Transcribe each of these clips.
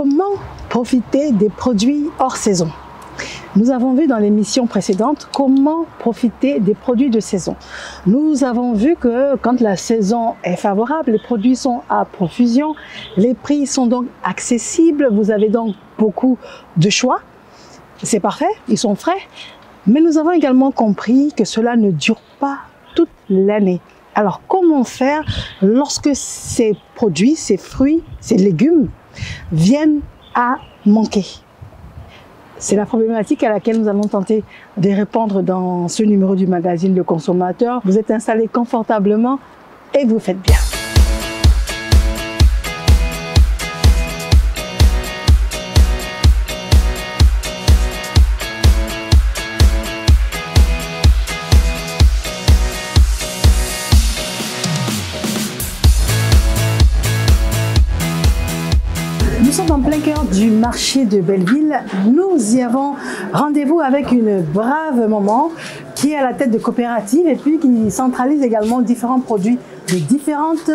Comment profiter des produits hors saison? Nous avons vu dans l'émission précédente comment profiter des produits de saison. Nous avons vu que quand la saison est favorable, les produits sont à profusion, les prix sont donc accessibles, vous avez donc beaucoup de choix. C'est parfait, ils sont frais. Mais nous avons également compris que cela ne dure pas toute l'année. Alors comment faire lorsque ces produits, ces fruits, ces légumes viennent à manquer? C'est la problématique à laquelle nous allons tenter de répondre dans ce numéro du magazine Le Consommateur. Vous êtes installés confortablement et vous faites bien. Nous sommes en plein cœur du marché de Belleville. Nous y avons rendez-vous avec une brave maman qui est à la tête de coopératives et puis qui centralise également différents produits de différentes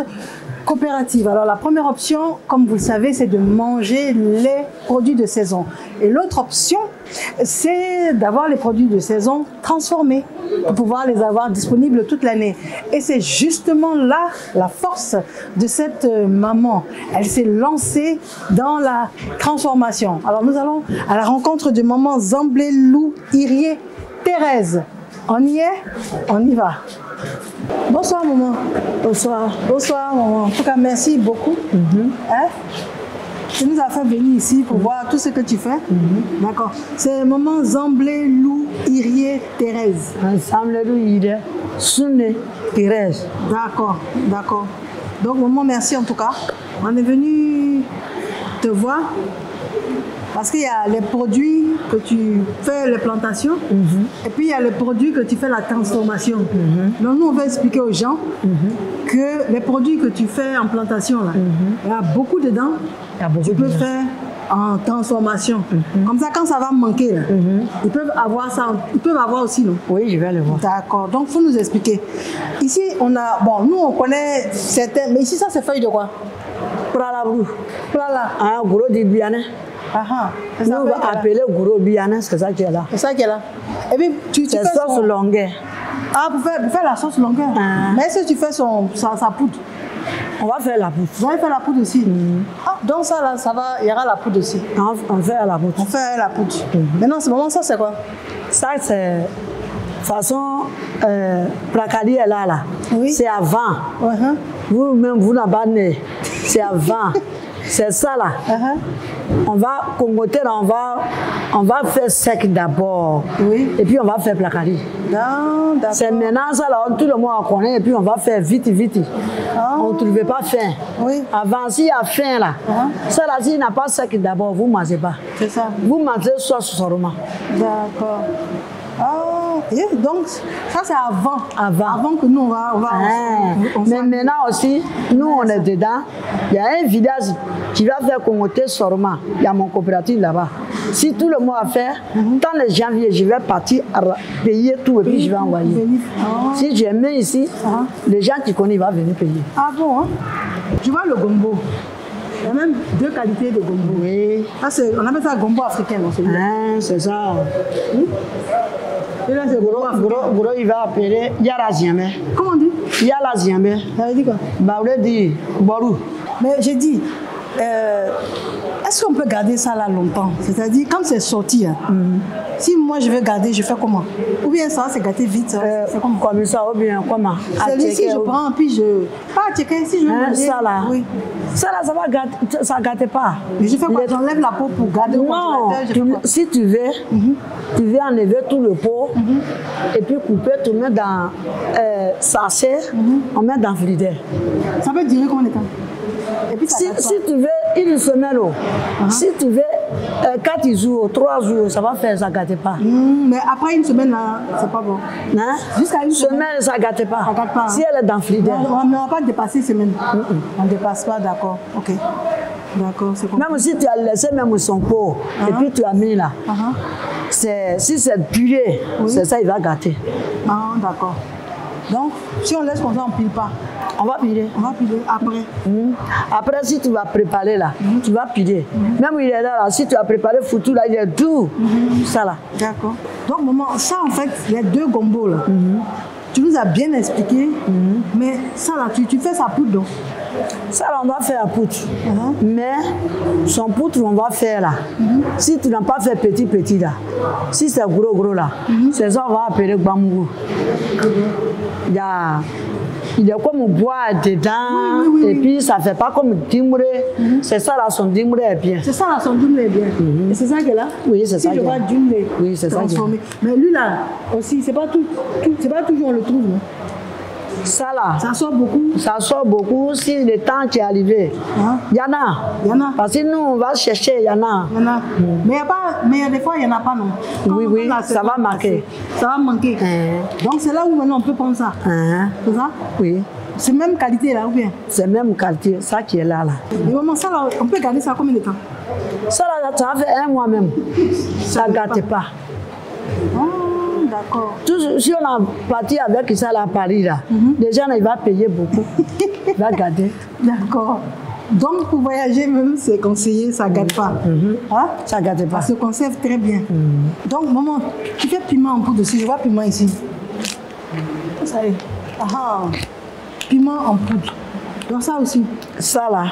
coopératives. Alors la première option, comme vous le savez, c'est de manger les produits de saison. Et l'autre option, c'est d'avoir les produits de saison transformés pour pouvoir les avoir disponibles toute l'année. Et c'est justement là la force de cette maman. Elle s'est lancée dans la transformation. Alors nous allons à la rencontre de maman Zamblelou Irié Thérèse. On y est? On y va. Bonsoir maman. Bonsoir. Bonsoir maman. En tout cas, merci beaucoup. Hein? Tu nous as fait venir ici pour voir tout ce que tu fais. D'accord. C'est maman Zamblelou Irié Thérèse. Zamblelou Irié Thérèse. D'accord, d'accord. Donc maman, merci en tout cas. On est venu te voir parce qu'il y a les produits que tu fais les plantations et puis il y a les produits que tu fais la transformation. Donc nous on va expliquer aux gens que les produits que tu fais en plantation là, il y a beaucoup dedans. Tu peux faire en transformation. Comme ça quand ça va manquer là, ils peuvent avoir ça, ils peuvent avoir aussi non? Oui, je vais le voir. D'accord. Donc il faut nous expliquer. Ici on a, bon nous on connaît certains, mais ici ça c'est feuille de quoi? Pralabrou. Prala. Un gros de Biana. Nous on va appeler gros Biana, c'est ça qui est là. C'est ça qui est là. Et puis tu fais sauce longueur. Ah, pour faire la sauce longueur. Mais si tu fais sa poudre. On va faire la poudre. Vous allez faire la poudre aussi. Ah, donc ça là, ça va, il y aura la poudre aussi. On fait la poudre. On fait la poudre. Maintenant, ce moment, ça c'est quoi? Ça c'est façon Placali est là. Oui. C'est avant. Vous-même, vous n'avez pas né. C'est avant. C'est ça là. On va congoter, on va faire sec d'abord. Oui. Et puis on va faire placali. C'est maintenant ça là, tout le monde en connaît et puis on va faire vite. On ne trouvait pas faim. Oui. Avant, s'il y a faim là, ça là, s'il n'a pas sec d'abord, vous ne mangez pas. C'est ça. Vous mangez sauce soroma. D'accord. Et donc, ça c'est avant. Avant que nous on va mais maintenant aussi, nous on est dedans. Il y a un village qui va faire congoter sorma. Il y a mon coopérative là-bas. Si tout le monde a fait, dans les janvier, je vais partir payer tout et puis je vais envoyer. Si je mets ici, les gens qui connaissent vont venir payer. Ah bon, hein? Tu vois le gombo? Il y a même deux qualités de gombo. Oui. On appelle ça gombo africain, non? C'est ça. Et là, c'est gros, il va appeler Yara Ziamé. Comment on dit? Yara Ziamé. Ça veut dire quoi? Bah, on dit Borou. Mais j'ai dit, est-ce qu'on peut garder ça là longtemps? C'est-à-dire, quand c'est sorti, si moi je veux garder, je fais comment? Ou bien ça, c'est gâté vite? C'est comme ça, ou bien comment? C'est-à-dire, si je prends, puis je... Pas à checker, si je veux ça là. Oui. Ça là, ça va gâter, ça gâte pas. Mais je fais quoi? J'enlève la peau pour garder au congélateur? Si tu veux, tu veux enlever tout le pot et puis couper, tu mets dans sachet, on met dans le frigidaire. Ça peut durer combien de temps? Et puis si tu veux une semaine, si tu veux 4 jours, 3 jours, ça va faire, ça ne gâte pas. Mais après une semaine, là, c'est pas bon. Jusqu'à une semaine, ça ne gâte pas. Si elle est dans le frigidaire. On ne va pas dépasser une semaine. On ne dépasse pas, d'accord. Ok. D'accord, c'est compris. Même si tu as laissé même son pot, et puis tu as mis là, si c'est purée, c'est ça, il va gâter. Ah, d'accord. Donc, si on laisse comme ça, on ne pile pas. On va piler. On va piler après. Après, si tu vas préparer là, tu vas piler. Même il est là, si tu as préparé foutu là, il est doux. Ça là. D'accord. Donc, maman, ça en fait, les deux gombos là, tu nous as bien expliqué, mais ça là, tu fais sa poudre donc. Ça là, on va faire la poutre. Mais son poutre, on va faire là. Si tu n'as pas fait petit là, si c'est gros là, c'est ça on va appeler bambou. Il est comme bois dedans, et puis ça ne fait pas comme dimbré. C'est ça là, son dimbré est bien. C'est ça là, son dimbré est bien. Et c'est ça qu'elle a? Oui, c'est ça. Si je vois dimbré, oui, c'est ça. Mais lui là, aussi, c'est pas toujours on le trouve. Non? Ça là, ça sort beaucoup. Ça sort beaucoup si le temps qui est arrivé. Il y en a. Il y en a. Parce que nous, on va chercher, il y en a. Il y en a. Mais il y a des fois, il n'y en a pas, non. Oui, ça va manquer. Ça va manquer. Donc c'est là où maintenant on peut prendre ça. C'est ça? Oui. C'est même qualité là ou bien? C'est même qualité, ça qui est là. Et maman, ça là, on peut garder ça combien de temps? Ça là, ça fait 1 mois même. Ça ne gâte pas. D'accord. Si on a parti avec ça là à Paris, là, les gens ils vont payer beaucoup. Ils vont garder. D'accord. Donc pour voyager même, c'est conseillé, ça ne gâte pas. Ça ne gâte pas. Ça se conserve très bien. Donc maman, tu fais piment en poudre aussi. Je vois piment ici. Ça y est. Piment en poudre. Donc ça aussi. Ça là.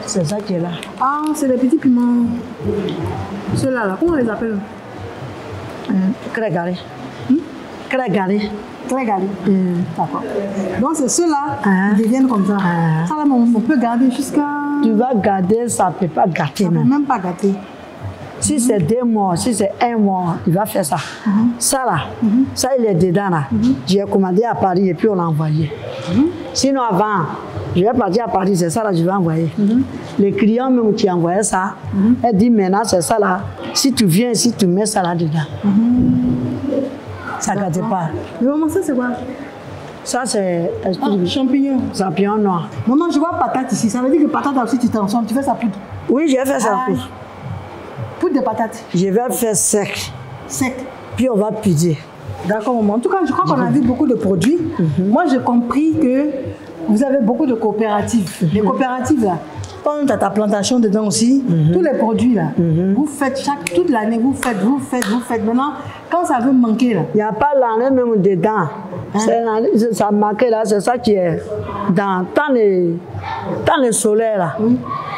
C'est ça qui est là. Ah, c'est les petits piments. Ceux-là, là. Comment on les appelle? Crégaré. Crégaré. Crégaré. D'accord. Donc c'est ceux-là qui deviennent comme ça. Ça là, on peut garder jusqu'à... Tu vas garder, ça ne peut pas gâter. Ça ne peut même pas gâter. Si c'est 2 mois, si c'est 1 mois, il va faire ça. Ça là, ça il est dedans là. J'ai commandé à Paris et puis on l'a envoyé. Sinon avant, je vais partir à Paris, c'est ça là, je vais envoyer. Les clients même qui envoyaient ça, elle dit maintenant c'est ça là. Si tu viens ici, tu mets ça là dedans. Ça ne gâte pas. Mais maman, ça c'est quoi? Ça c'est champignon. Champignon noir. Maman, je vois patate ici. Ça veut dire que patate aussi tu transformes, tu fais ça poudre. Oui, je vais faire ça poudre. Poudre de patate. Je vais faire sec. Sec. Puis on va piser. D'accord, maman. En tout cas, je crois qu'on a vu beaucoup de produits. Moi, j'ai compris que vous avez beaucoup de coopératives. Les coopératives, là, quand tu as ta plantation dedans aussi, tous les produits, là, vous faites toute l'année, vous faites. Maintenant, quand ça veut manquer, là. Il n'y a pas l'année même dedans. Ça manque là, c'est ça qui est dans le soleil, là.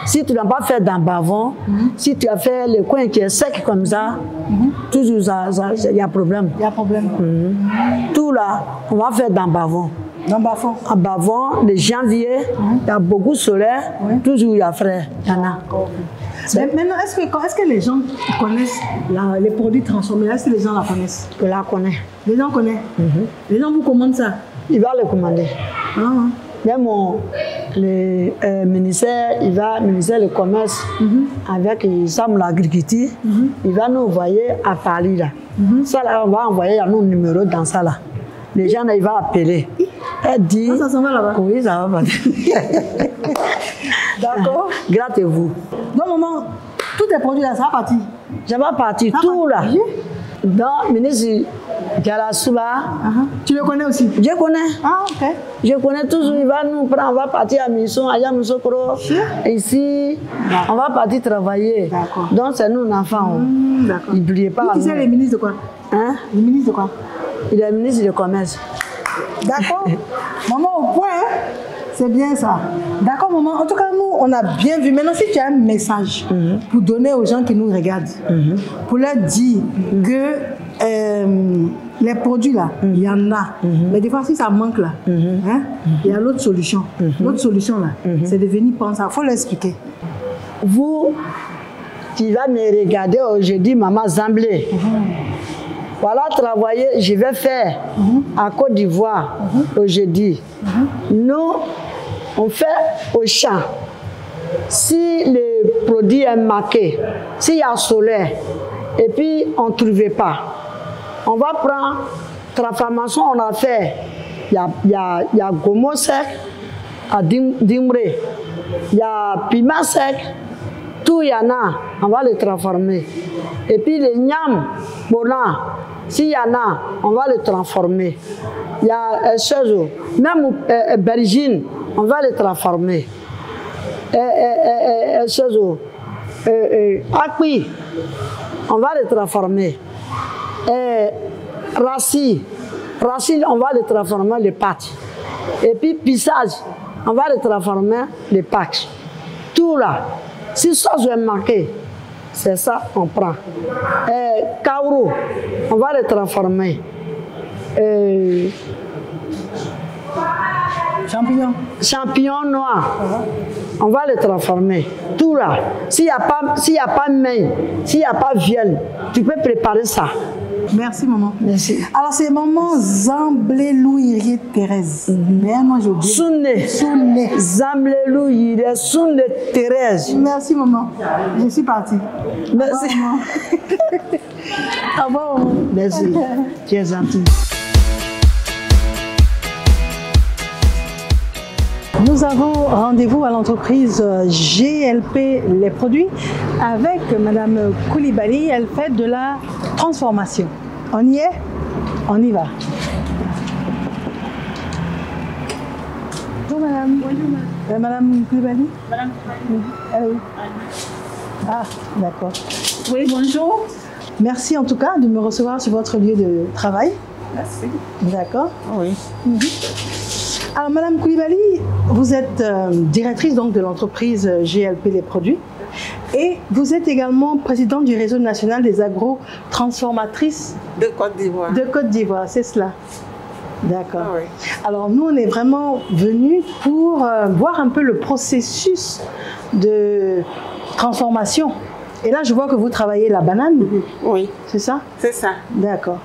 Si tu n'as pas fait dans bavon, si tu as fait le coin qui est sec comme ça, toujours il y a problème. Il y a problème. Tout là, on va faire dans bavon. Dans bavon. En bavon, le janvier, il y a beaucoup de soleil, toujours il y a frais. Il y en a. Mais maintenant, est-ce que les gens connaissent les produits transformés? Est-ce que les gens la connaissent? Je la connais. Les gens connaissent? Les gens vous commandent ça? Il va le commander. Même le ministère, ministère du Commerce, avec l'agriculture, il va nous envoyer à Paris. Là. Ça, là, on va envoyer un numéro dans ça. Là. Les gens, là, ils vont appeler. Elle dit... Ça s'en va là-bas? Oui, ça va. D'accord. Grattez-vous. Donc, maman, tous tes produits là, ça va partir? Ça va partir, tout là. Donc, ministre Dialasuba, tu le connais aussi? Je connais. Ah, ok. Je connais toujours, il va nous prendre, on va partir à Mission, à Yamousokro. Ici, on va partir travailler. D'accord. Donc, c'est nous, enfants. D'accord. N'oubliez pas. Tu sais, les ministres de quoi? Les ministres de quoi? Il est ministre du Commerce. D'accord. Maman, au point, c'est bien ça. D'accord, maman. En tout cas, nous, on a bien vu. Maintenant, si tu as un message pour donner aux gens qui nous regardent, pour leur dire que les produits là, il y en a. Mais des fois, si ça manque là, il y a l'autre solution. L'autre solution là, c'est de venir prendre ça. Il faut l'expliquer. Vous qui va me regarder aujourd'hui, maman Zamblé. Voilà, travailler, je vais faire à Côte d'Ivoire aujourd'hui. Nous, on fait au champ. Si le produit est marqué, s'il y a soleil, et puis on ne trouvait pas, on va prendre transformation, on a fait. Il y a gomo sec à Dimbré, il y a piment sec, tout il y en a, on va les transformer. Et puis les nyam, s'il y en a, on va le transformer. Il y a même aubergine, on va le transformer. Acquis, on va le transformer. Racine, on va le transformer les pâtes. Et puis pissage, on va le transformer les pâtes. Tout là, si ça je vais manquer, c'est ça qu'on prend. Kaourou, on va le transformer. Champignon noir, on va le transformer. Tout là, s'il n'y a pas main, s'il n'y a pas viande, tu peux préparer ça. Merci, maman. Merci. Alors, c'est maman Zamblelou Irié Thérèse. Mais moi, j'ai oublié. Soune. Zamblelou Irié Soune Thérèse. Merci, maman. Je suis partie. Merci. Au revoir, maman. Merci. Tu es gentille. Nous avons rendez-vous à l'entreprise GLP Les Produits avec Madame Koulibaly. Elle fait de la transformation. On y est? On y va. Bonjour Madame. Bonjour Madame. Madame Koulibaly? Madame Koulibaly. Elle est où? Ah, d'accord. Oui, bonjour. Merci en tout cas de me recevoir sur votre lieu de travail. Merci. D'accord. Oui. Alors, Madame Koulibaly, vous êtes directrice donc, de l'entreprise GLP Les Produits et vous êtes également présidente du réseau national des agro-transformatrices de Côte d'Ivoire. De Côte d'Ivoire, c'est cela. D'accord. Oui. Alors, nous, on est vraiment venus pour voir un peu le processus de transformation. Et là, je vois que vous travaillez la banane. Oui. C'est ça? C'est ça. D'accord.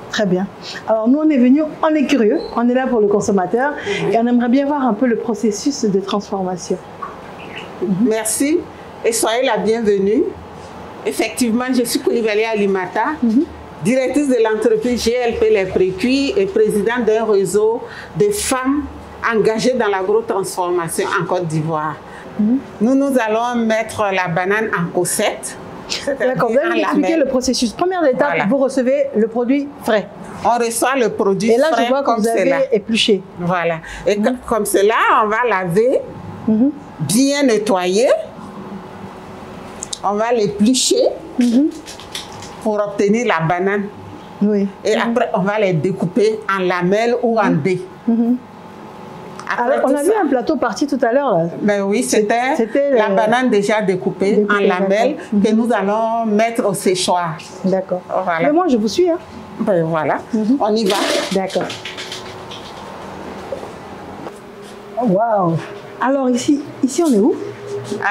Très bien. Alors nous, on est venus, on est curieux, on est là pour le consommateur et on aimerait bien voir un peu le processus de transformation. Merci et soyez la bienvenue. Effectivement, je suis Koulibaly Alimata, directrice de l'entreprise GLP Les Produits et présidente d'un réseau de femmes engagées dans l'agro-transformation en Côte d'Ivoire. Nous allons mettre la banane en cossette. D'accord, vous allez expliquer le processus. Première étape, voilà. Vous recevez le produit frais. On reçoit le produit frais. Et là, je vois que vous avez épluché. Voilà. Et comme cela, on va laver, bien nettoyer. On va l'éplucher pour obtenir la banane. Oui. Et après, on va les découper en lamelles ou en dés. Alors, on a vu un plateau parti tout à l'heure. Ben oui, c'était la banane déjà découpée en lamelles que nous allons mettre au séchoir. D'accord. Voilà. Mais moi, je vous suis. Hein. Ben voilà, on y va. D'accord. Oh, wow. Alors, ici, on est où?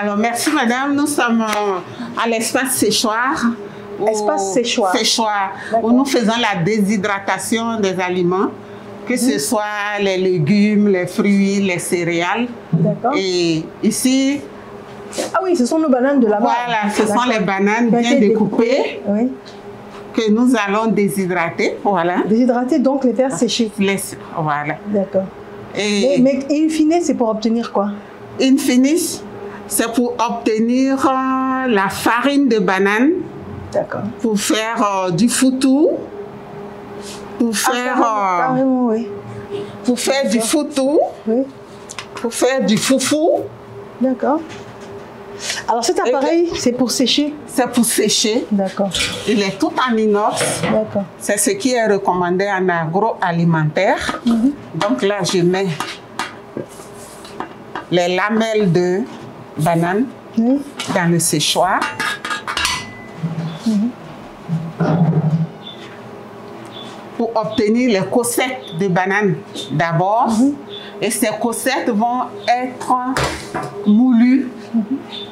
Alors, merci madame. Nous sommes à l'espace séchoir. Espace séchoir. Séchoir, où nous faisons la déshydratation des aliments. Que ce soit les légumes, les fruits, les céréales. D'accord. Et ici... Ah oui, ce sont nos bananes de là-bas. Voilà, ce sont les bananes bien découpées que nous allons déshydrater. Voilà. Déshydrater, donc les faire sécher. Voilà. D'accord. Mais in fine, c'est pour obtenir quoi? In fine, c'est pour obtenir la farine de banane. D'accord. Pour faire du foutou. Pour faire, pour faire du foutou, pour faire du foufou. D'accord. Alors cet appareil, c'est pour sécher? C'est pour sécher. D'accord. Il est tout en inox. D'accord. C'est ce qui est recommandé en agroalimentaire. Donc là, je mets les lamelles de banane dans le séchoir. Pour obtenir les cossettes de banane d'abord. Et ces cossettes vont être moulues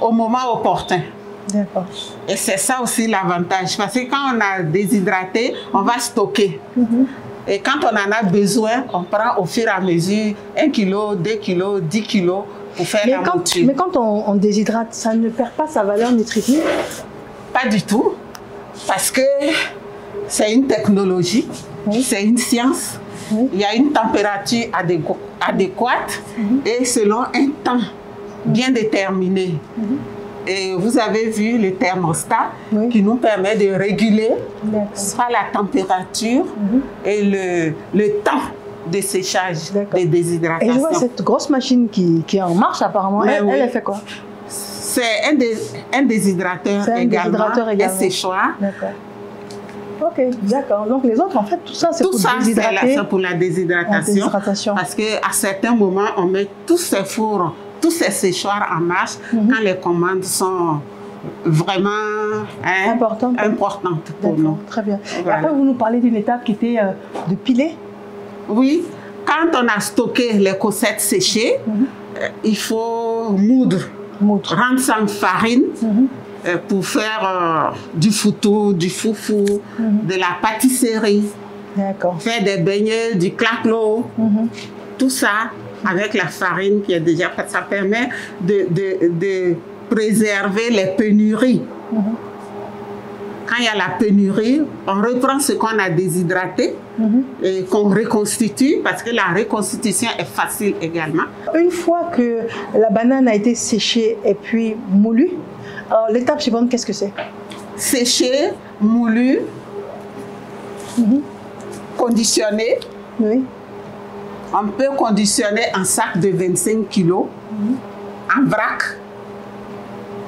au moment opportun. D'accord. Et c'est ça aussi l'avantage. Parce que quand on a déshydraté, on va stocker. Et quand on en a besoin, on prend au fur et à mesure 1 kg, 2 kg, 10 kg pour faire la mouture. Mais quand on déshydrate, ça ne perd pas sa valeur nutritive? Pas du tout. Parce que c'est une technologie. C'est une science. Il y a une température adéquate et selon un temps bien déterminé. Et vous avez vu le thermostat qui nous permet de réguler soit la température et le temps de séchage des déshydratations. Et je vois cette grosse machine qui est en marche apparemment. Elle fait quoi? C'est un déshydrateur également, un séchoir. D'accord. Ok, d'accord. Donc les autres, en fait, tout ça, c'est pour déshydrater. C'est pour la déshydratation. Parce qu'à certains moments, on met tous ces fours, tous ces séchoirs en marche quand les commandes sont vraiment importantes pour nous. Très bien. Voilà. Après, vous nous parlez d'une étape qui était de piler. Oui. Quand on a stocké les cossettes séchées, il faut moudre. Rendre ça en farine pour faire du foutou, du foufou, de la pâtisserie, faire des beignets, du claquelot, tout ça avec la farine qui est déjà faite. Ça permet de préserver les pénuries. Quand il y a la pénurie, on reprend ce qu'on a déshydraté et qu'on reconstitue, parce que la reconstitution est facile également. Une fois que la banane a été séchée et puis moulue, l'étape suivante, qu'est-ce que c'est? Séchée, moulue, conditionnée. Oui. On peut conditionner en sac de 25 kg, en vrac,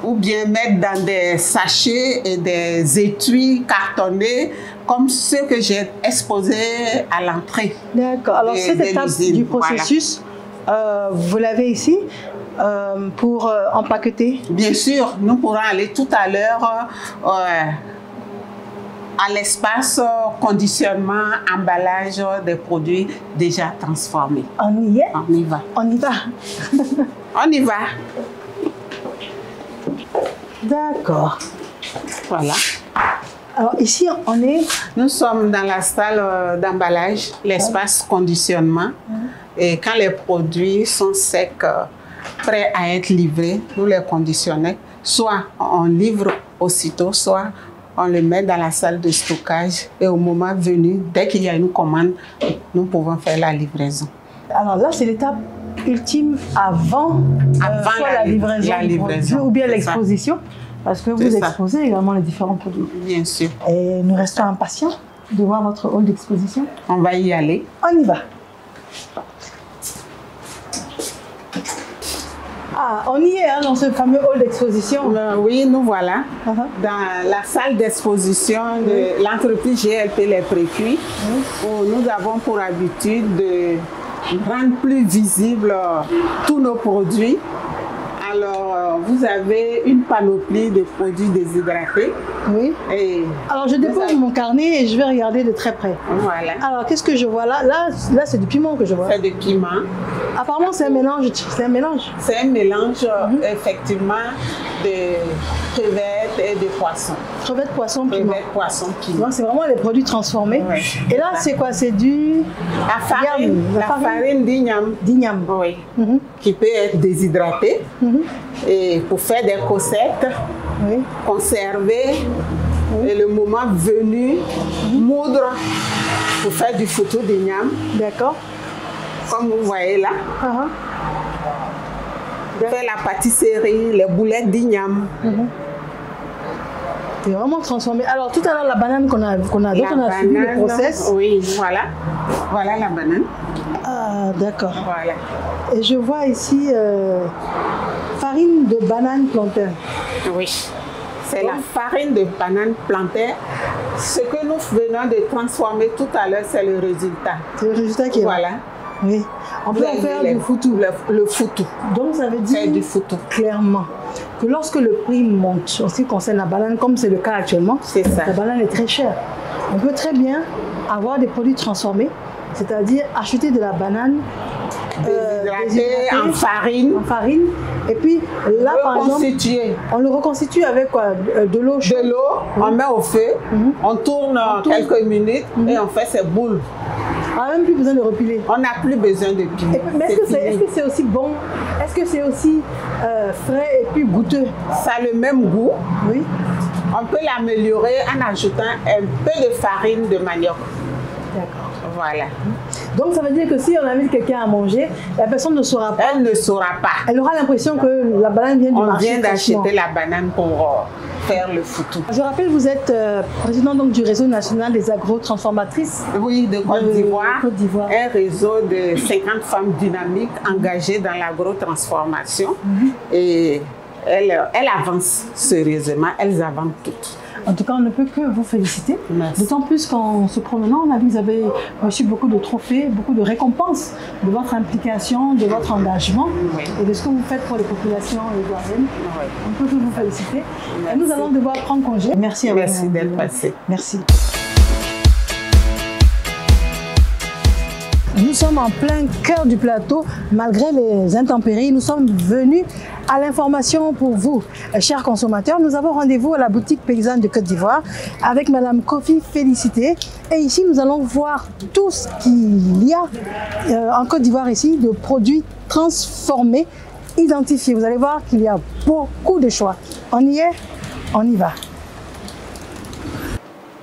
ou bien mettre dans des sachets et des étuis cartonnés comme ceux que j'ai exposés à l'entrée. D'accord. Alors cette étape du processus, vous l'avez ici pour empaqueter? Bien sûr, nous pourrons aller tout à l'heure à l'espace conditionnement, emballage des produits déjà transformés. On y est? On y va. On y va. On y va. D'accord. Voilà. Alors ici, Nous sommes dans la salle d'emballage, l'espace conditionnement. Et quand les produits sont secs, prêts à être livrés, nous les conditionnons. Soit on livre aussitôt, soit on le met dans la salle de stockage. Et au moment venu, dès qu'il y a une commande, nous pouvons faire la livraison. Alors là, c'est l'étape ultime avant la livraison ou bien l'exposition, parce que vous exposez également les différents produits. Bien sûr. Et nous restons impatients de voir votre hall d'exposition. On va y aller. On y va. Ah, on y est dans ce fameux hall d'exposition. Oui, nous voilà dans la salle d'exposition de l'entreprise GLP Les Précuits, où nous avons pour habitude de rendre plus visibles tous nos produits. Alors, vous avez une panoplie de produits déshydratés. Oui. Alors, je dépose mon carnet et je vais regarder de très près. Voilà. Alors, qu'est-ce que je vois là? Là, c'est du piment que je vois. C'est du piment. Apparemment, c'est un mélange. C'est un mélange. C'est un mélange, effectivement, de crevettes et de poissons. Crevettes, poissons, piment. Crevettes, poissons, piment. C'est vraiment les produits transformés. Ouais. Et là, c'est quoi? C'est du... La farine d'igname. D'igname. Oui. Qui peut être déshydratée. Et pour faire des cossettes, conserver, et le moment venu, moudre pour faire du foutou d'igname. D'accord. Comme vous voyez là. Faire la pâtisserie, les boulettes d'igname. C'est vraiment transformé. Alors tout à l'heure, la banane qu'on a suivi le process. Oui, voilà. Voilà la banane. Ah, d'accord. Voilà. Et je vois ici farine de banane plantain. Oui. C'est la farine de banane plantain. Ce que nous venons de transformer tout à l'heure, c'est le résultat. C'est le résultat qui est voilà. Oui. On peut en faire du foutou. Le foutou. Donc ça veut dire du foutou. Clairement que lorsque le prix monte, en ce qui concerne la banane, comme c'est le cas actuellement, la banane est très chère. On peut très bien avoir des produits transformés, c'est-à-dire acheter de la banane déshydratée en farine. Et puis là, par exemple, on le reconstitue avec quoi? De l'eau chaude. De l'eau, on met au feu, on tourne quelques minutes et on fait ses boules. On n'a même plus besoin de repiler. On n'a plus besoin de piler. Mais est-ce que c'est aussi bon? Est-ce que c'est aussi frais et puis goûteux? Ça a le même goût. Oui. On peut l'améliorer en ajoutant un peu de farine de manioc. D'accord. Voilà. Donc ça veut dire que si on invite quelqu'un à manger, la personne ne saura pas. Elle ne saura pas. Elle aura l'impression que la banane vient du marché. On vient d'acheter la banane pour faire le foutou. Je rappelle, vous êtes président donc, du réseau national des agrotransformatrices. Oui, de Côte d'Ivoire. Un réseau de 50 femmes dynamiques engagées dans l'agrotransformation. Et elles avancent sérieusement, elles avancent toutes. En tout cas, on ne peut que vous féliciter. D'autant plus qu'en se promenant, on a vu que vous avez reçu beaucoup de trophées, beaucoup de récompenses de votre implication, de votre engagement et de ce que vous faites pour les populations ivoiriennes. On peut que vous féliciter. Et nous allons devoir prendre congé. Merci à vous. Merci d'être passé. Merci. Nous sommes en plein cœur du plateau, malgré les intempéries. Nous sommes venus à l'information pour vous, chers consommateurs. Nous avons rendez-vous à la boutique paysanne de Côte d'Ivoire avec Madame Kofi Félicité. Et ici, nous allons voir tout ce qu'il y a en Côte d'Ivoire ici de produits transformés, identifiés. Vous allez voir qu'il y a beaucoup de choix. On y est, on y va.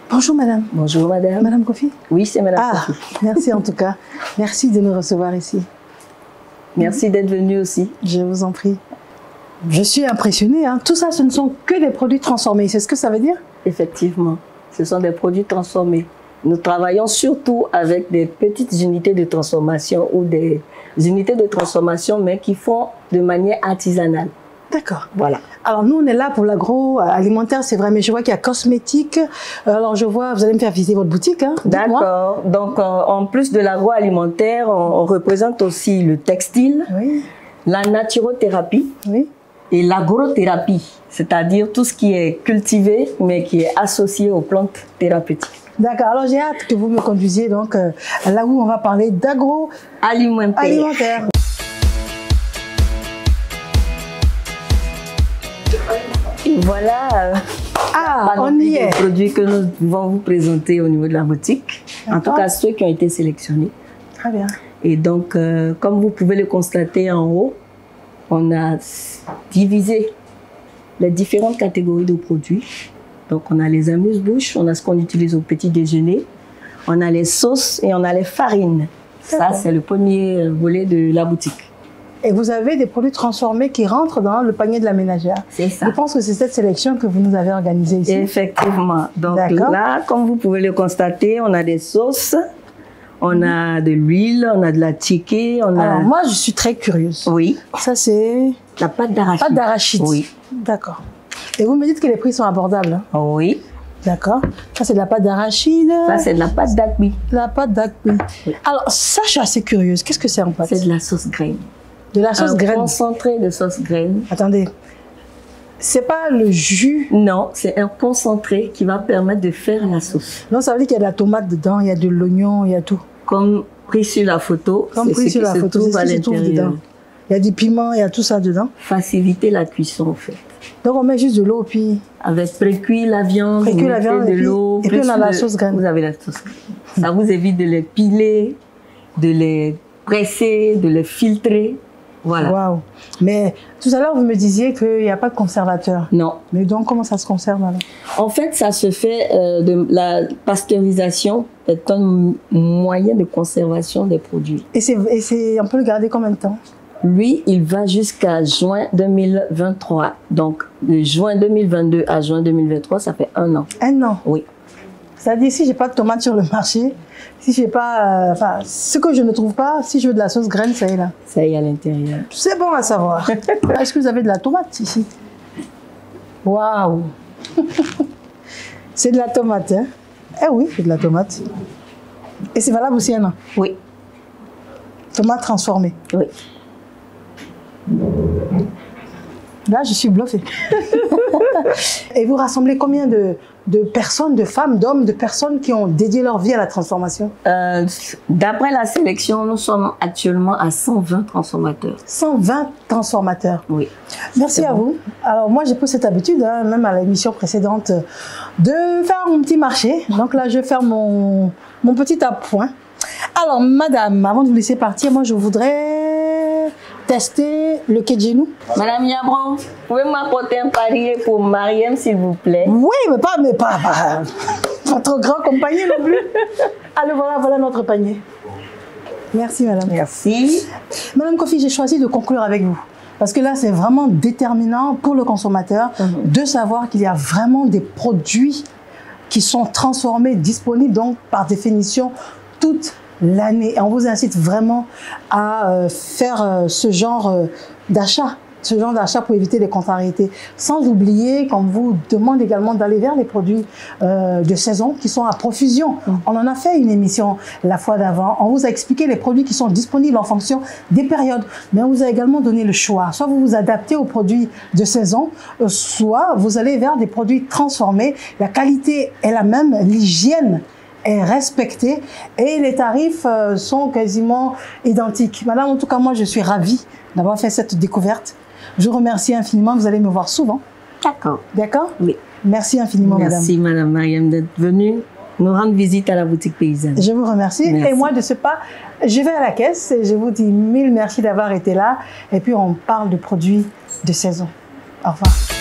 Bonjour madame. Bonjour madame. Madame Kofi? Oui, c'est madame Kofi. Merci en tout cas. Merci de nous recevoir ici. Merci d'être venue aussi. Je vous en prie. Je suis impressionnée. Hein. Tout ça, ce ne sont que des produits transformés. C'est ce que ça veut dire? Effectivement, ce sont des produits transformés. Nous travaillons surtout avec des petites unités de transformation ou des unités de transformation, mais qui font de manière artisanale. D'accord. Voilà. Alors nous, on est là pour l'agroalimentaire, c'est vrai, mais je vois qu'il y a cosmétiques. Alors je vois, vous allez me faire visiter votre boutique. Hein. D'accord. Donc en plus de l'agroalimentaire, on représente aussi le textile, la naturothérapie et l'agrothérapie, c'est-à-dire tout ce qui est cultivé, mais qui est associé aux plantes thérapeutiques. D'accord. Alors j'ai hâte que vous me conduisiez donc là où on va parler d'agroalimentaire. Et voilà, on y est. Les produits que nous pouvons vous présenter au niveau de la boutique. En tout cas, ceux qui ont été sélectionnés. Très bien. Et donc, comme vous pouvez le constater en haut, on a divisé les différentes catégories de produits. Donc, on a les amuse-bouches, on a ce qu'on utilise au petit déjeuner, on a les sauces et on a les farines. Ça, c'est le premier volet de la boutique. Et vous avez des produits transformés qui rentrent dans le panier de la ménagère. C'est ça. Je pense que c'est cette sélection que vous nous avez organisée ici. Effectivement. Donc là, comme vous pouvez le constater, on a des sauces, on a de l'huile, on a de la tické, on a... Alors moi, je suis très curieuse. Oui. Ça, c'est... La pâte d'arachide. Pâte d'arachide. Oui. D'accord. Et vous me dites que les prix sont abordables. Hein? Oui. D'accord. Ça, c'est de la pâte d'arachide. Ça, c'est de la pâte d'acbi. La pâte d'acbi. Oui. Alors, ça, je suis assez curieuse. Qu'est-ce que c'est en pâte? C'est de la sauce graine. De la sauce graine. Concentré de sauce graine. Attendez, c'est pas le jus? Non, c'est un concentré qui va permettre de faire la sauce. Non, ça veut dire qu'il y a de la tomate dedans, il y a de l'oignon, il y a tout. Comme pris sur la photo, comme pris sur la photo, c'est ce qui se trouve dedans. Il y a du piment, il y a tout ça dedans. Faciliter la cuisson en fait. Donc on met juste de l'eau puis... Avec précuit la viande, précuit la viande, de l'eau. Et puis on a la sauce graine. Vous avez la sauce graine. Ça vous évite de les piler, de les presser, de les filtrer. Voilà. Waouh. Mais tout à l'heure, vous me disiez qu'il n'y a pas de conservateur. Non. Mais donc, comment ça se conserve alors? En fait, ça se fait de la pasteurisation est un moyen de conservation des produits. Et on peut le garder combien de temps? Lui, il va jusqu'à juin 2023. Donc, de juin 2022 à juin 2023, ça fait 1 an. 1 an? Oui. C'est-à-dire, si je n'ai pas de tomates sur le marché, si je n'ai pas... ce que je ne trouve pas, si je veux de la sauce graine, ça y est là. Ça y est à l'intérieur. C'est bon à savoir. Est-ce que vous avez de la tomate ici? Waouh. C'est de la tomate, hein? Eh oui, c'est de la tomate. Et c'est valable aussi, non? Oui. Tomate transformée? Oui. Là, je suis bluffée. Et vous rassemblez combien de personnes, de femmes, d'hommes, de personnes qui ont dédié leur vie à la transformation? D'après la sélection, nous sommes actuellement à 120 transformateurs. 120 transformateurs? Oui. Merci à vous. Alors moi, j'ai pris cette habitude, hein, même à l'émission précédente, de faire mon petit marché. Donc là, je vais faire mon petit appoint. Alors, madame, avant de vous laisser partir, moi, je voudrais tester le kedjenou. Madame Yabron, pouvez-vous m'apporter un parier pour Mariam, s'il vous plaît? Oui, mais pas trop grand comme panier non plus. Allez, voilà notre panier. Merci, madame. Merci. Madame Kofi, j'ai choisi de conclure avec vous. Parce que là, c'est vraiment déterminant pour le consommateur de savoir qu'il y a vraiment des produits qui sont transformés, disponibles, donc par définition, toute l'année. Et on vous incite vraiment à faire ce genre d'achat. Ce genre d'achat pour éviter les contrariétés. Sans oublier qu'on vous demande également d'aller vers les produits de saison qui sont à profusion. On en a fait une émission la fois d'avant. On vous a expliqué les produits qui sont disponibles en fonction des périodes. Mais on vous a également donné le choix. Soit vous vous adaptez aux produits de saison, soit vous allez vers des produits transformés. La qualité est la même, l'hygiène est respectée et les tarifs sont quasiment identiques. Madame, en tout cas, moi, je suis ravie d'avoir fait cette découverte. Je vous remercie infiniment. Vous allez me voir souvent. D'accord. D'accord? Oui. Merci infiniment, madame. Merci, madame Mariam, d'être venue nous rendre visite à la boutique paysanne. Je vous remercie. Merci. Et moi, de ce pas, je vais à la caisse et je vous dis mille merci d'avoir été là. Et puis, on parle de produits de saison. Au revoir.